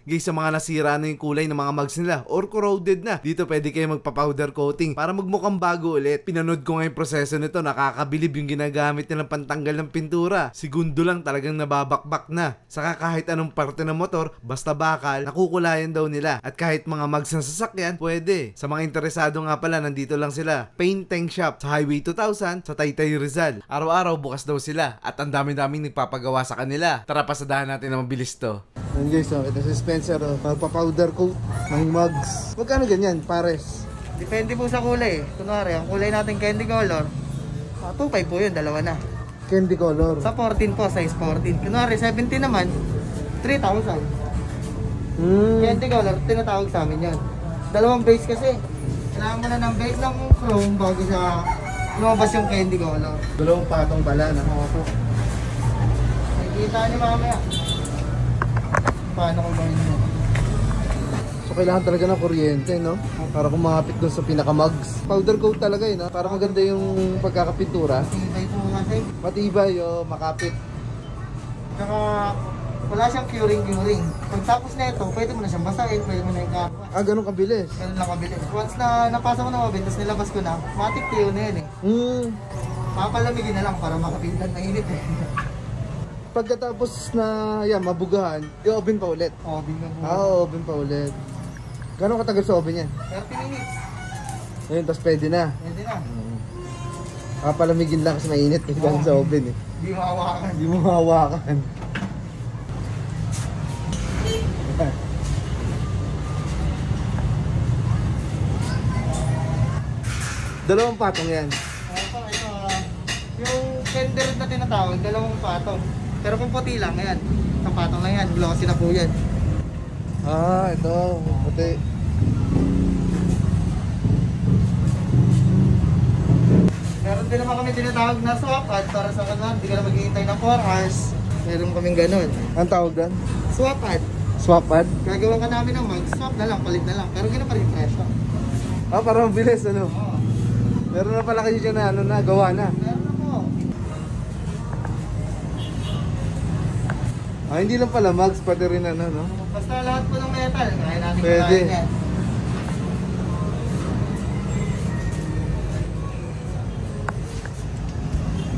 Guys, sa mga nasira na yung kulay ng mga mugs nila or corroded na, dito pwede kayo magpa-powder coating para magmukhang bago ulit. Pinanood ko nga yung proseso nito, nakakabilib yung ginagamit nilang pantanggal ng pintura. Segundo lang talagang nababakbak na. Saka kahit anong parte ng motor, basta bakal, nakukulayan daw nila. At kahit mga mugs ng sasakyan, pwede. Sa mga interesado nga pala, nandito lang sila. Paint Tank Shop sa Highway 2000 sa Taytay, Rizal. Araw-araw bukas daw sila at ang dami-daming nagpapagawa sa kanila. Tara, pasadahan natin na mabilis to. Ayan guys, ito si Spencer, magpa-powder coat ng mugs. Magkano ganyan, pares? Depende po sa kulay. Kunwari, ang kulay natin candy color, 2.5 po yun, dalawa na. Candy color. Sa 14 po, size 14. Kunwari, 17 naman, 3,000. Candy color, tinatawag sa amin yun. Dalawang base kasi. Kailangan mo na ng base ng chrome bago siya lumabas yung candy color. Dalawang patong pala na. Opo. Nakikita niyo mamaya. Paano ko gawin mo? So kailangan talaga ng kuryente, no? Para kumapit dun sa pinaka-mugs. Powder coat talaga yun, ha? Para maganda yung pagkakapintura. Matibay po kasi. Matibay, makapit. Tsaka wala siyang curing. Pagtapos na ito, pwede mo na siyang basahin, pwede mo na ikakuha. Ah, ganun kabilis. Ganun lang kabilis. Once na napasa ko na mabit, tapos nilabas ko na, matik tiyo na yun eh. Papalamigin na lang para makapintan mainit eh. Pagkatapos na yan, mabugahan, i-oven pa ulit. Oven na po. Oven pa ulit. Gano'ng katagal sa oven yan? 30 minutes. Ayun, tapos pwede na. Pwede na. Papalamigin lang kasi mainit eh, galing sa oven eh. Hindi mo hawakan. Hindi mo hawakan. Dalawang patong yan. Ito, yung tender na tinatawag, dalawang patong. Pero kung puti lang, yan. Isang patong lang yan, glossy na po yan. Ah, ito, puti. Meron din naman kami tinatawag na swap ad para sa kanan, hindi ka na maghihintay ng 4 hours. Meron kaming ganun. Ang tawag doon? Swap ad. Swap pad? Gagawa ka namin ng mag, swap na lang, palit na lang. Pero gano'n pa rin presyo. Ah, parang mabilis, ano? Oo. Meron na pala kayo dyan na, ano na, gawa na. Meron na po. Ah, hindi lang pala mugs, pati rin ano, no? Basta lahat po ng metal, kaya natin Pwede. kakain yan.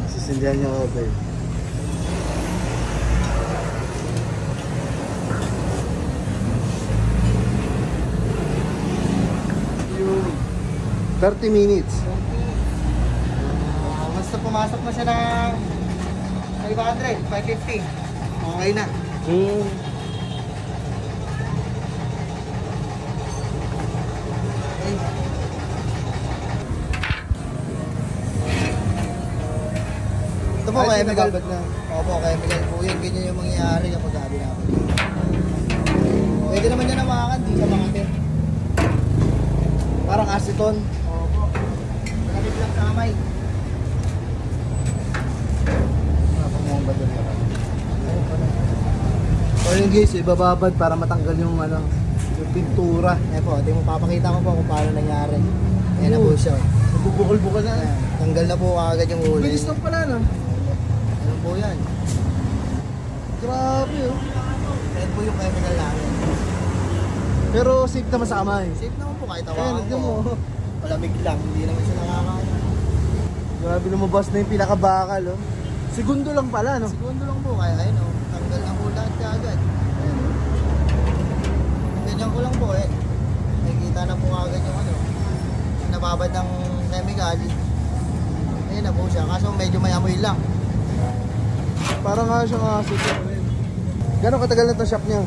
Sisindihan niya ako, babe. Yung 30 minutes. Basta pumasok na siya ng 500, 550. Okay na. Ito po, Ay, chemical. nababad na. Opo, chemical po yun. Ganyan yung mangyayari kapag gabi namin. Pwede naman yan nawakan, di sa mga tip. Parang aceton. Opo. Malapit lang sa kamay. So yun guys, ibababad para matanggal yung ano, yung pintura. Ayan po, ito mo papakita ko po kung paano nangyari. Ayan na po siya. Nagbubukol-bukol na. Ayan, tanggal na po agad yung huli. Bilis lang pala, no? Ano po yan? Grabe, oh. Ayan po yung chemical namin. Pero safe naman sa kamay. Safe naman po kahit Ayan, awakan tignan mo. mo. Malamig lang, hindi naman siya nakakaya. Grabe, lumabas na yung pinakabakal, oh. Segundo lang pala, no? Segundo lang po, kaya ayun o, tanggal na po lahat kaagad. Ganyan ko lang po eh. Nakikita na po agad yung ano, nababad ng chemical. Ayun na po siya, kaso medyo may amoy lang. Parang nga siyang aceton. Gano'ng katagal na itong shop niya,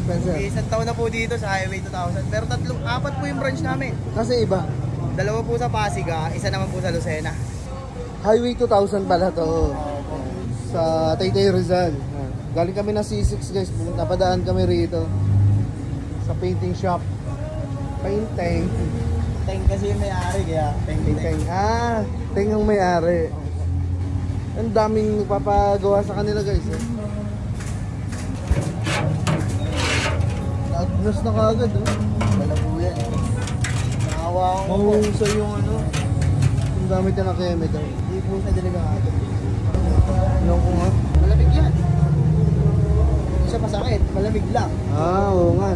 Spencer? Isang taon na po dito sa Highway 2000, pero 4 po yung branch namin. Kasi iba. 2 po sa Pasig, isa naman po sa Lucena. Highway 2000 pala to. Sa Taytay, Rizal. Galing kami na C6 guys, napadaan kami rito. Sa painting shop. Painting. Teng kasi yung may-ari, kaya Painting. Ah, Teng ang may-ari. Ang daming nagpapagawa sa kanila guys. Agnos na kagad, oh. wala po yan. Nakawa ko po. Mahusay yung ano. Yung gamit na ng chemical. Hindi po sa delegado. Ano ko nga? Malamig yan. Hindi siya masakit, malamig lang. Ah, oo nga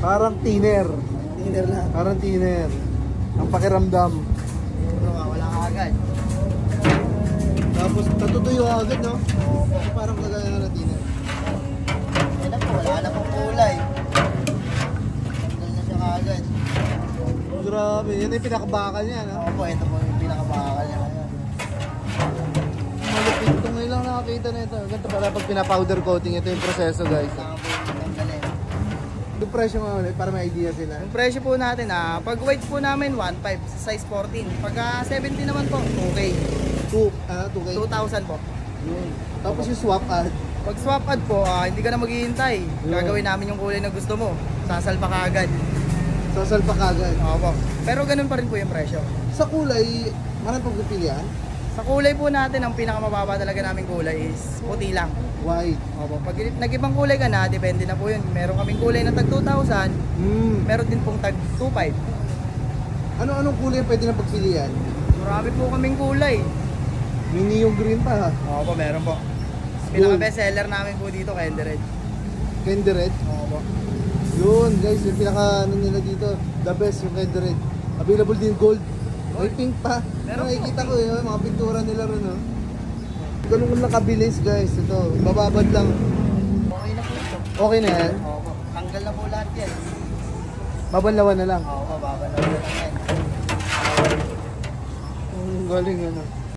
Parang thinner. Thinner lang. Parang thinner. Ang pakiramdam. Pero wala ka agad. Tapos natutuyo agad, no? Parang kagaya na thinner. Yan po, wala na pong kulay. Tanggal na siya kaagad. Grabe, yan yung pinakabakal niya, no? Opo, ito po yung pinakabakal niya. Malupit ito ngayon lang nakakita na ito. Ganito pala pag pinapowder coating, ito yung proseso, guys. Kailangan po yung tanggalin. Yung presyo nga ulit, para may idea sila. Yung presyo po natin, pag weight po namin, 1.5 sa size 14. Pag 70 naman po, 2K. 2K. 2,000 po. Yun. Tapos yung swap ad. Pag swap ad po, hindi ka na maghihintay. Gagawin namin yung kulay na gusto mo. Sasalpa ka agad. Sasalpa kagad. Opo. Pero ganun pa rin po yung presyo. Sa kulay, marang pagpipilian. Sa kulay po natin, ang pinakamababa talaga naming kulay is puti lang. White. Opo. Pag nag-ibang kulay ka na, depende na po yun. Meron kaming kulay na tag 2,000, meron din pong tag 2,500. Ano-anong kulay pwede na pagpilian? Marami po kaming kulay. May neon green pa ha. Opo, meron po. Pinaka-best seller namin po dito, Candy Red. Candy red. Opo. Yun guys, yung pinaka ano nila dito, the best yung candy red. Available din gold. May pink pa. Meron Nakikita ko yun, mga pintura nila ron, no? Ganun ko lang kabilis guys, ito. Bababad lang. Okay na po ito. Okay na yan. Opo. Tanggal na po lahat yan. Babanlawan na lang. Opo, babalaw na yan. Galing ano.